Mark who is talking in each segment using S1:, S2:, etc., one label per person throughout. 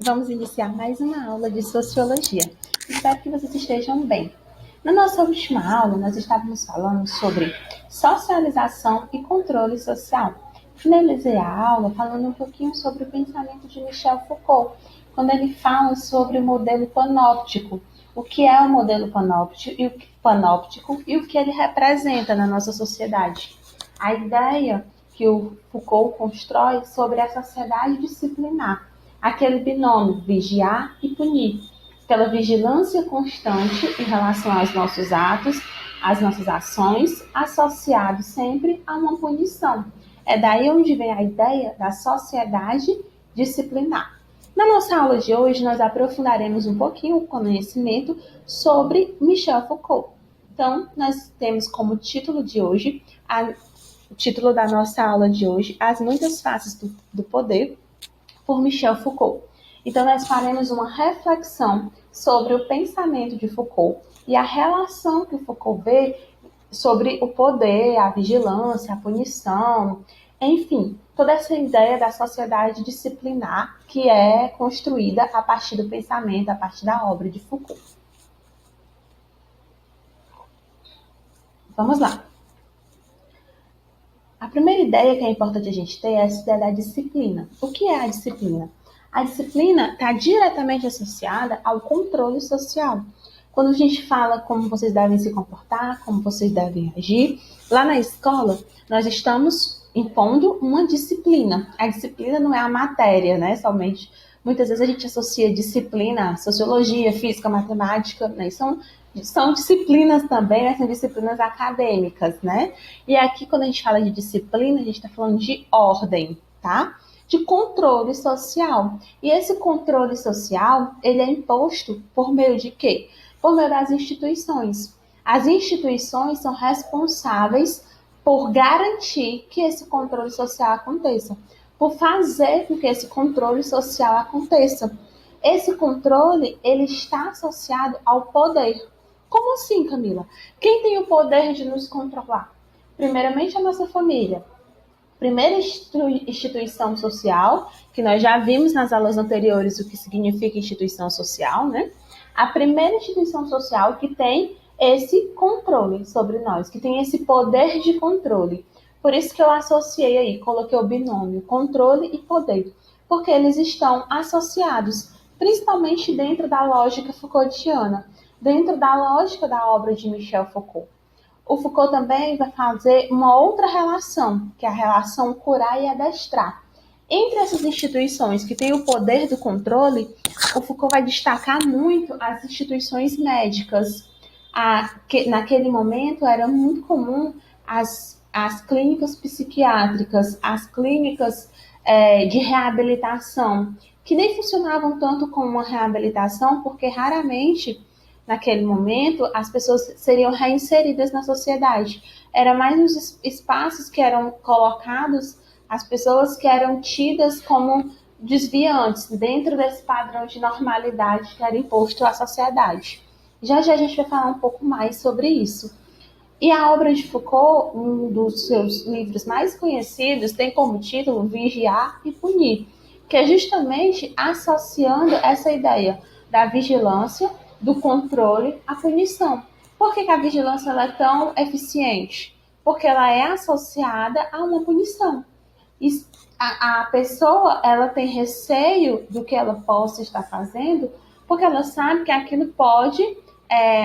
S1: Vamos iniciar mais uma aula de Sociologia. Espero que vocês estejam bem. Na nossa última aula, nós estávamos falando sobre socialização e controle social. Finalizei a aula falando um pouquinho sobre o pensamento de Michel Foucault, quando ele fala sobre o modelo panóptico. O que é o modelo panóptico e o que ele representa na nossa sociedade. A ideia que o Foucault constrói sobre a sociedade disciplinar, aquele binômio vigiar e punir, pela vigilância constante em relação aos nossos atos, às nossas ações, associado sempre a uma punição. É daí onde vem a ideia da sociedade disciplinar. Na nossa aula de hoje, nós aprofundaremos um pouquinho o conhecimento sobre Michel Foucault. Então, nós temos como título de hoje, o título da nossa aula de hoje, As Muitas Faces do Poder, por Michel Foucault. Então, nós faremos uma reflexão sobre o pensamento de Foucault e a relação que Foucault vê sobre o poder, a vigilância, a punição, enfim, toda essa ideia da sociedade disciplinar que é construída a partir do pensamento, a partir da obra de Foucault. Vamos lá. A primeira ideia que é importante a gente ter é essa ideia da disciplina. O que é a disciplina? A disciplina está diretamente associada ao controle social. Quando a gente fala como vocês devem se comportar, como vocês devem agir, lá na escola nós estamos impondo uma disciplina. A disciplina não é a matéria, né? Somente. Muitas vezes a gente associa disciplina a sociologia, física, matemática, né? São disciplinas também, né? São disciplinas acadêmicas, né? E aqui, quando a gente fala de disciplina, a gente está falando de ordem, tá? De controle social. E esse controle social, ele é imposto por meio de quê? Por meio das instituições. As instituições são responsáveis por garantir que esse controle social aconteça, por fazer com que esse controle social aconteça. Esse controle, ele está associado ao poder. Como assim, Camila? Quem tem o poder de nos controlar? Primeiramente, a nossa família. Primeira instituição social, que nós já vimos nas aulas anteriores o que significa instituição social, né? A primeira instituição social que tem esse controle sobre nós, que tem esse poder de controle. Por isso que eu associei aí, coloquei o binômio controle e poder, porque eles estão associados, principalmente dentro da lógica Foucaultiana, dentro da lógica da obra de Michel Foucault. O Foucault também vai fazer uma outra relação, que é a relação curar e adestrar. Entre essas instituições que têm o poder do controle, o Foucault vai destacar muito as instituições médicas. Naquele momento era muito comum as clínicas psiquiátricas, as clínicas de reabilitação, que nem funcionavam tanto como uma reabilitação, porque raramente naquele momento, as pessoas seriam reinseridas na sociedade. Era mais nos espaços que eram colocados as pessoas que eram tidas como desviantes dentro desse padrão de normalidade que era imposto à sociedade. Já já a gente vai falar um pouco mais sobre isso. E a obra de Foucault, um dos seus livros mais conhecidos, tem como título Vigiar e Punir, que é justamente associando essa ideia da vigilância, do controle à punição. Por que a vigilância ela é tão eficiente? Porque ela é associada a uma punição. E a pessoa ela tem receio do que ela possa estar fazendo, porque ela sabe que aquilo pode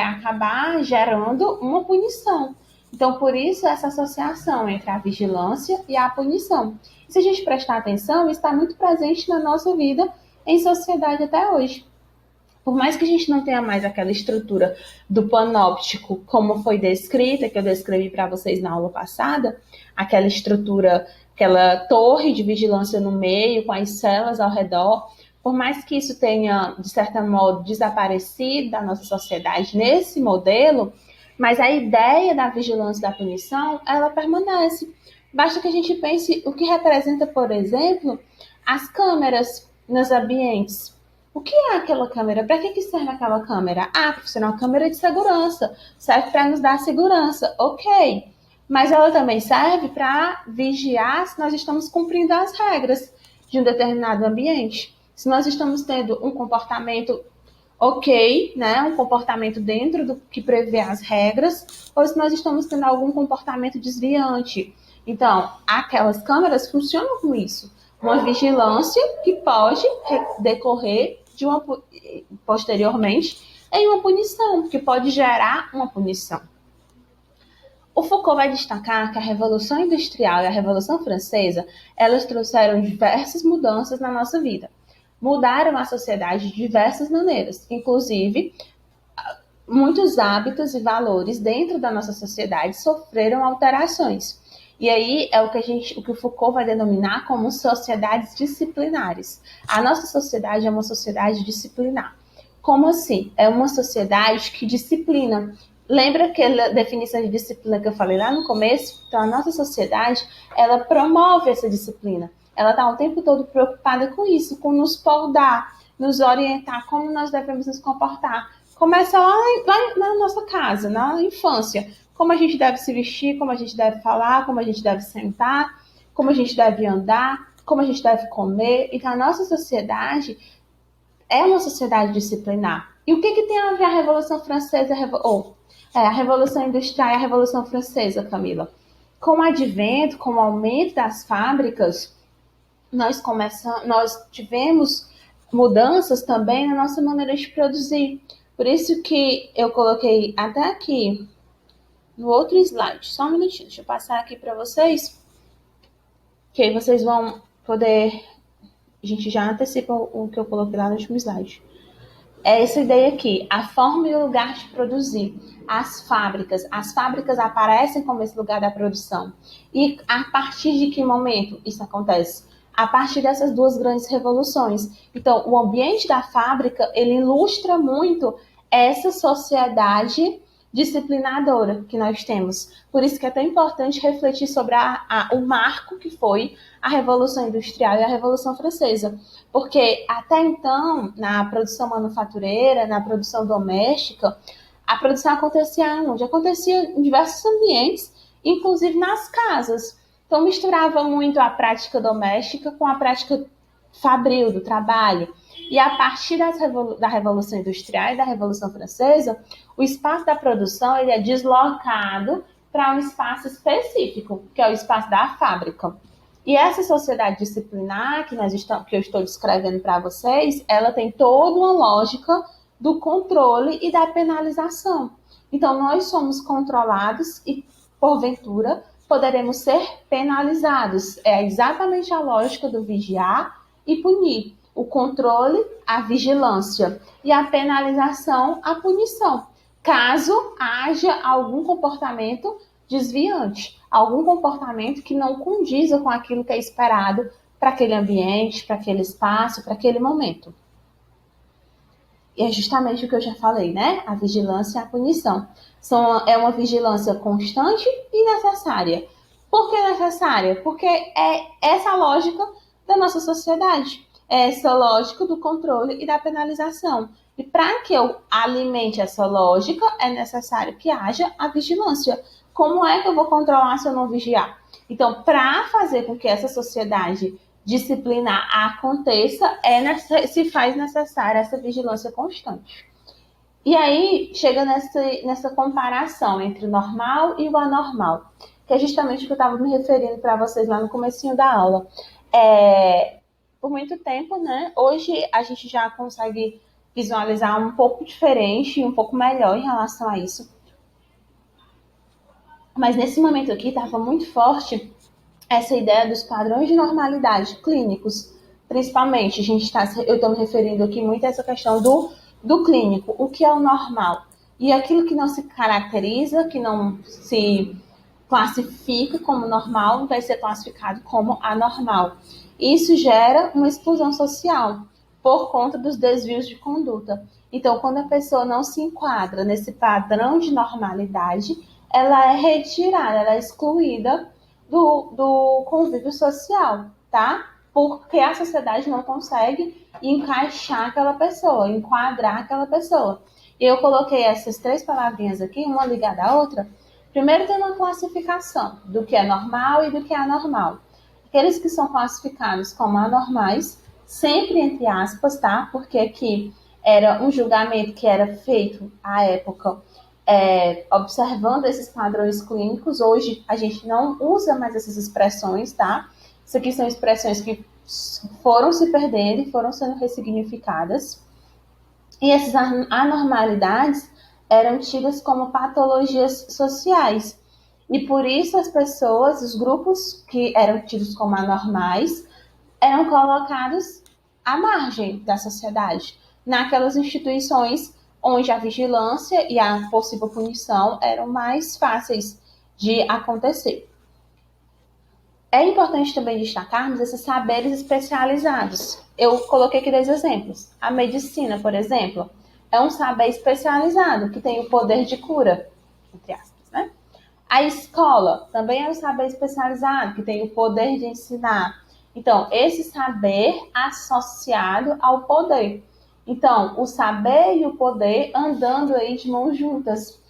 S1: acabar gerando uma punição. Então, por isso, essa associação entre a vigilância e a punição. E se a gente prestar atenção, está muito presente na nossa vida em sociedade até hoje. Por mais que a gente não tenha mais aquela estrutura do panóptico, como foi descrita, que eu descrevi para vocês na aula passada, aquela estrutura, aquela torre de vigilância no meio, com as celas ao redor, por mais que isso tenha, de certo modo, desaparecido da nossa sociedade nesse modelo, mas a ideia da vigilância e da punição, ela permanece. Basta que a gente pense o que representa, por exemplo, as câmeras nos ambientes. O que é aquela câmera? Para que serve aquela câmera? Ah, profissional, uma câmera de segurança. Serve para nos dar segurança. Ok. Mas ela também serve para vigiar se nós estamos cumprindo as regras de um determinado ambiente. Se nós estamos tendo um comportamento ok, né, um comportamento dentro do que prevê as regras, ou se nós estamos tendo algum comportamento desviante. Então, aquelas câmeras funcionam com isso. Uma vigilância que pode decorrer posteriormente em uma punição, que pode gerar uma punição. O Foucault vai destacar que a Revolução Industrial e a Revolução Francesa, elas trouxeram diversas mudanças na nossa vida. Mudaram a sociedade de diversas maneiras, inclusive muitos hábitos e valores dentro da nossa sociedade sofreram alterações. E aí é o que o Foucault vai denominar como sociedades disciplinares. A nossa sociedade é uma sociedade disciplinar. Como assim? É uma sociedade que disciplina. Lembra aquela definição de disciplina que eu falei lá no começo? Então, a nossa sociedade, ela promove essa disciplina. Ela está o tempo todo preocupada com isso, com nos poldar, nos orientar como nós devemos nos comportar. Começa lá na nossa casa, na infância. Como a gente deve se vestir, como a gente deve falar, como a gente deve sentar, como a gente deve andar, como a gente deve comer. Então, a nossa sociedade é uma sociedade disciplinar. E o que tem a ver a Revolução Francesa, a Revolução Industrial e a Revolução Francesa, Camila? Com o advento, com o aumento das fábricas, nós tivemos mudanças também na nossa maneira de produzir. Por isso que eu coloquei até aqui no outro slide. Só um minutinho, deixa eu passar aqui para vocês. Que aí vocês vão poder... A gente já antecipa o que eu coloquei lá no último slide. É essa ideia aqui, a forma e o lugar de produzir. As fábricas aparecem como esse lugar da produção. E a partir de que momento isso acontece? A partir dessas duas grandes revoluções. Então, o ambiente da fábrica, ele ilustra muito essa sociedade disciplinadora que nós temos. Por isso que é tão importante refletir sobre o marco que foi a Revolução Industrial e a Revolução Francesa. Porque até então, na produção manufatureira, na produção doméstica, a produção acontecia onde? Acontecia em diversos ambientes, inclusive nas casas. Então, misturava muito a prática doméstica com a prática fabril do trabalho. E a partir da Revolução Industrial e da Revolução Francesa, o espaço da produção ele é deslocado para um espaço específico, que é o espaço da fábrica. E essa sociedade disciplinar que eu estou descrevendo para vocês, ela tem toda uma lógica do controle e da penalização. Então, nós somos controlados e, porventura, poderemos ser penalizados. É exatamente a lógica do vigiar e punir. O controle, a vigilância, e a penalização, a punição. Caso haja algum comportamento desviante, algum comportamento que não condiza com aquilo que é esperado para aquele ambiente, para aquele espaço, para aquele momento. E é justamente o que eu já falei, né? A vigilância e a punição. É uma vigilância constante e necessária. Por que necessária? Porque é essa a lógica da nossa sociedade. É essa lógica do controle e da penalização. E para que eu alimente essa lógica, é necessário que haja a vigilância. Como é que eu vou controlar se eu não vigiar? Então, para fazer com que essa sociedade disciplinar aconteça, se faz necessária essa vigilância constante. E aí, chega nessa comparação entre o normal e o anormal, que é justamente o que eu estava me referindo para vocês lá no comecinho da aula. Por muito tempo, né? Hoje a gente já consegue visualizar um pouco diferente e um pouco melhor em relação a isso. Mas nesse momento aqui estava muito forte essa ideia dos padrões de normalidade clínicos, principalmente. Eu estou me referindo aqui muito a essa questão do clínico, o que é o normal. E aquilo que não se caracteriza, que não se classifica como normal, vai ser classificado como anormal. Isso gera uma exclusão social por conta dos desvios de conduta. Então, quando a pessoa não se enquadra nesse padrão de normalidade, ela é retirada, ela é excluída do convívio social, tá? Porque a sociedade não consegue encaixar aquela pessoa, enquadrar aquela pessoa. E eu coloquei essas três palavrinhas aqui, uma ligada à outra. Primeiro tem uma classificação do que é normal e do que é anormal. Aqueles que são classificados como anormais sempre entre aspas, tá? Porque aqui era um julgamento que era feito à época observando esses padrões clínicos. Hoje a gente não usa mais essas expressões, tá? Isso aqui são expressões que foram se perdendo e foram sendo ressignificadas. E essas anormalidades eram tidas como patologias sociais. E por isso as pessoas, os grupos que eram tidos como anormais, eram colocados à margem da sociedade, naquelas instituições onde a vigilância e a possível punição eram mais fáceis de acontecer. É importante também destacarmos esses saberes especializados. Eu coloquei aqui 10 exemplos. A medicina, por exemplo, é um saber especializado que tem o poder de cura, entre aspas, né? A escola também é um saber especializado que tem o poder de ensinar. Então, esse saber associado ao poder. Então, o saber e o poder andando aí de mãos juntas,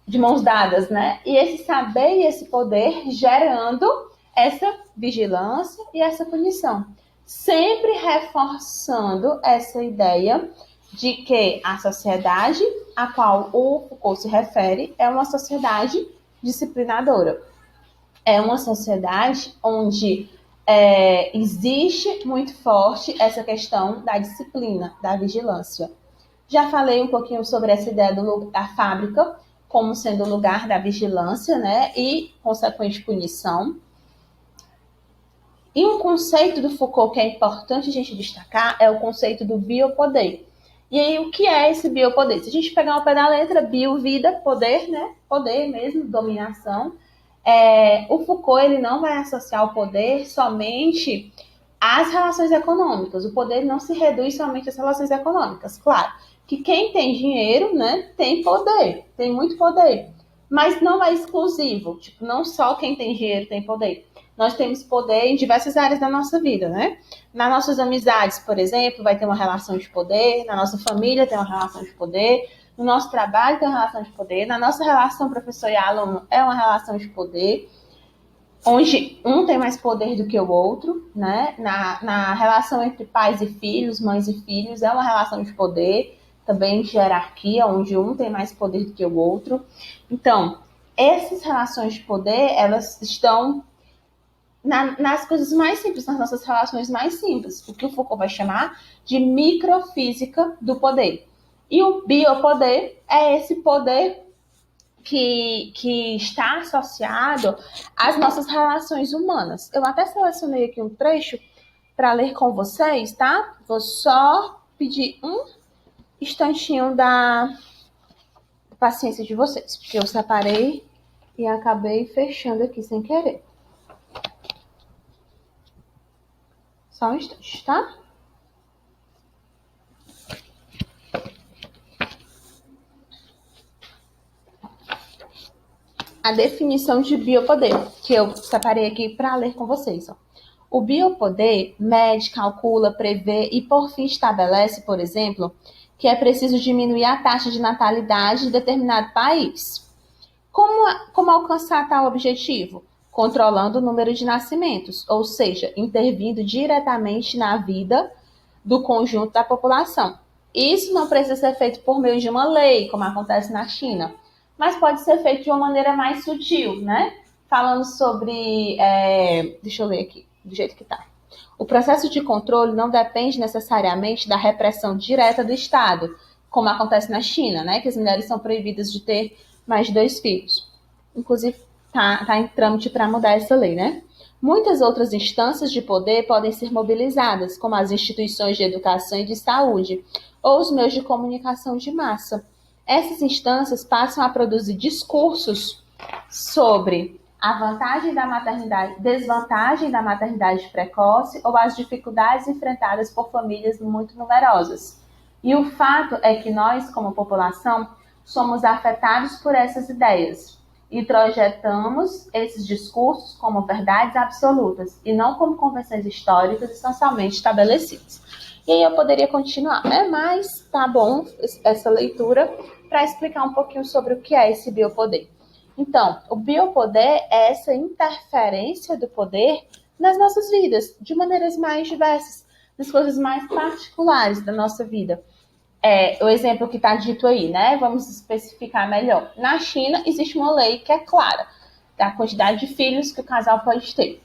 S1: de mãos dadas, né? E esse saber e esse poder gerando essa vigilância e essa punição. Sempre reforçando essa ideia de que a sociedade a qual o Foucault se refere é uma sociedade disciplinadora. É uma sociedade onde existe muito forte essa questão da disciplina, da vigilância. Já falei um pouquinho sobre essa ideia da fábrica como sendo o lugar da vigilância, né, e consequente punição. E um conceito do Foucault que é importante a gente destacar é o conceito do biopoder. E aí, o que é esse biopoder? Se a gente pegar ao pé da letra, bio, vida, poder, né? Poder mesmo, dominação. O Foucault ele não vai associar o poder somente às relações econômicas. O poder não se reduz somente às relações econômicas. Claro que quem tem dinheiro, né, tem poder, tem muito poder. Mas não é exclusivo. Tipo, não só quem tem dinheiro tem poder. Nós temos poder em diversas áreas da nossa vida, né? Nas nossas amizades, por exemplo, vai ter uma relação de poder. Na nossa família tem uma relação de poder. No nosso trabalho tem uma relação de poder. Na nossa relação professor e aluno é uma relação de poder, onde um tem mais poder do que o outro, né? Na relação entre pais e filhos, mães e filhos, é uma relação de poder, também de hierarquia, onde um tem mais poder do que o outro. Então, essas relações de poder, elas estão nas coisas mais simples, nas nossas relações mais simples, o que o Foucault vai chamar de microfísica do poder. E o biopoder é esse poder que está associado às nossas relações humanas. Eu até selecionei aqui um trecho para ler com vocês, tá? Vou só pedir um instantinho da paciência de vocês, porque eu separei e acabei fechando aqui sem querer. Só um instante, tá? A definição de biopoder, que eu separei aqui para ler com vocês. Ó. O biopoder mede, calcula, prevê e, por fim, estabelece, por exemplo, que é preciso diminuir a taxa de natalidade de determinado país. Como alcançar tal objetivo? Controlando o número de nascimentos, ou seja, intervindo diretamente na vida do conjunto da população. Isso não precisa ser feito por meio de uma lei, como acontece na China, mas pode ser feito de uma maneira mais sutil, né? Falando sobre... deixa eu ler aqui, do jeito que tá. O processo de controle não depende necessariamente da repressão direta do Estado, como acontece na China, né? Que as mulheres são proibidas de ter mais de 2 filhos. Inclusive, tá em trâmite para mudar essa lei, né? Muitas outras instâncias de poder podem ser mobilizadas, como as instituições de educação e de saúde, ou os meios de comunicação de massa. Essas instâncias passam a produzir discursos sobre a vantagem da maternidade, desvantagem da maternidade precoce ou as dificuldades enfrentadas por famílias muito numerosas. E o fato é que nós, como população, somos afetados por essas ideias e projetamos esses discursos como verdades absolutas e não como convenções históricas essencialmente estabelecidas. E aí eu poderia continuar, né? Mas tá bom essa leitura para explicar um pouquinho sobre o que é esse biopoder. Então, o biopoder é essa interferência do poder nas nossas vidas, de maneiras mais diversas. nas coisas mais particulares da nossa vida. O exemplo que está dito aí, né? Vamos especificar melhor. Na China, existe uma lei que é clara da quantidade de filhos que o casal pode ter.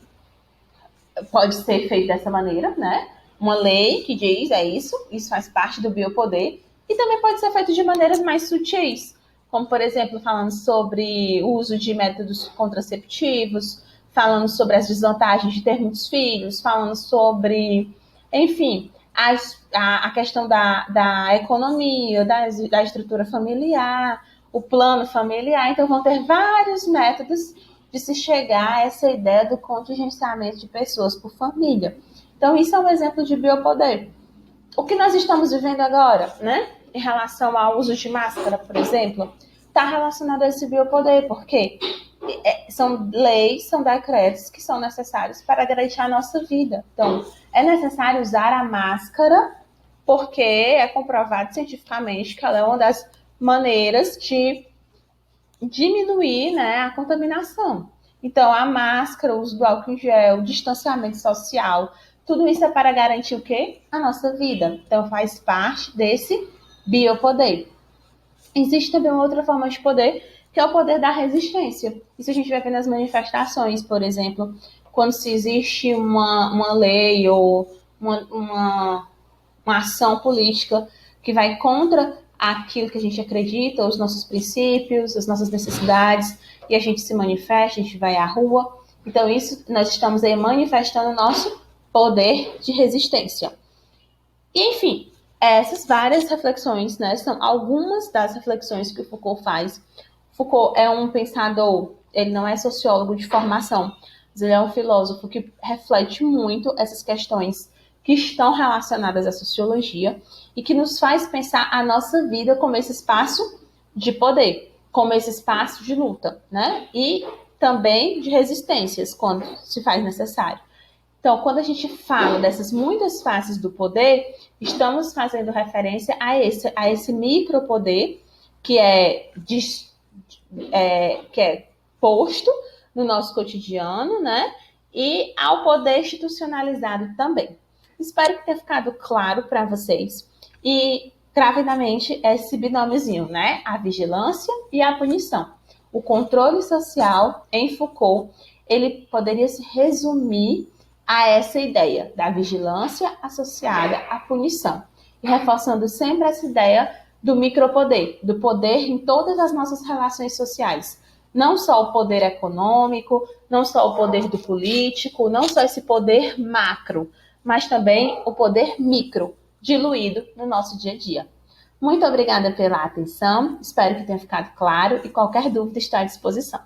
S1: Pode ser feito dessa maneira, né? Uma lei que diz isso faz parte do biopoder, e também pode ser feito de maneiras mais sutis, como, por exemplo, falando sobre o uso de métodos contraceptivos, falando sobre as desvantagens de ter muitos filhos, falando sobre, enfim, a questão da economia, da estrutura familiar, o plano familiar. Então, vão ter vários métodos de se chegar a essa ideia do contingenciamento de pessoas por família. Então, isso é um exemplo de biopoder. O que nós estamos vivendo agora, né, em relação ao uso de máscara, por exemplo, está relacionado a esse biopoder, porque são leis, são decretos que são necessários para garantir a nossa vida. Então, é necessário usar a máscara, porque é comprovado cientificamente que ela é uma das maneiras de diminuir, né, a contaminação. Então, a máscara, o uso do álcool em gel, o distanciamento social, tudo isso é para garantir o quê? A nossa vida. Então, faz parte desse biopoder. Existe também uma outra forma de poder, que é o poder da resistência. Isso a gente vai ver nas manifestações, por exemplo, quando se existe uma lei ou uma ação política que vai contra aquilo que a gente acredita, os nossos princípios, as nossas necessidades, e a gente se manifesta, a gente vai à rua. Então, isso nós estamos aí manifestando o nosso poder de resistência. E, enfim, essas várias reflexões, né, são algumas das reflexões que o Foucault faz. Foucault é um pensador, ele não é sociólogo de formação, mas ele é um filósofo que reflete muito essas questões que estão relacionadas à sociologia e que nos faz pensar a nossa vida como esse espaço de poder, como esse espaço de luta, né? E também de resistências, quando se faz necessário. Então, quando a gente fala dessas muitas faces do poder, estamos fazendo referência a esse micropoder que que é posto no nosso cotidiano, né? E ao poder institucionalizado também. Espero que tenha ficado claro para vocês. E, rapidamente, esse binômiozinho, né? A vigilância e a punição. O controle social, em Foucault, ele poderia se resumir a essa ideia da vigilância associada à punição. E reforçando sempre essa ideia do micropoder, do poder em todas as nossas relações sociais. Não só o poder econômico, não só o poder do político, não só esse poder macro, mas também o poder micro, diluído no nosso dia a dia. Muito obrigada pela atenção, espero que tenha ficado claro e qualquer dúvida está à disposição.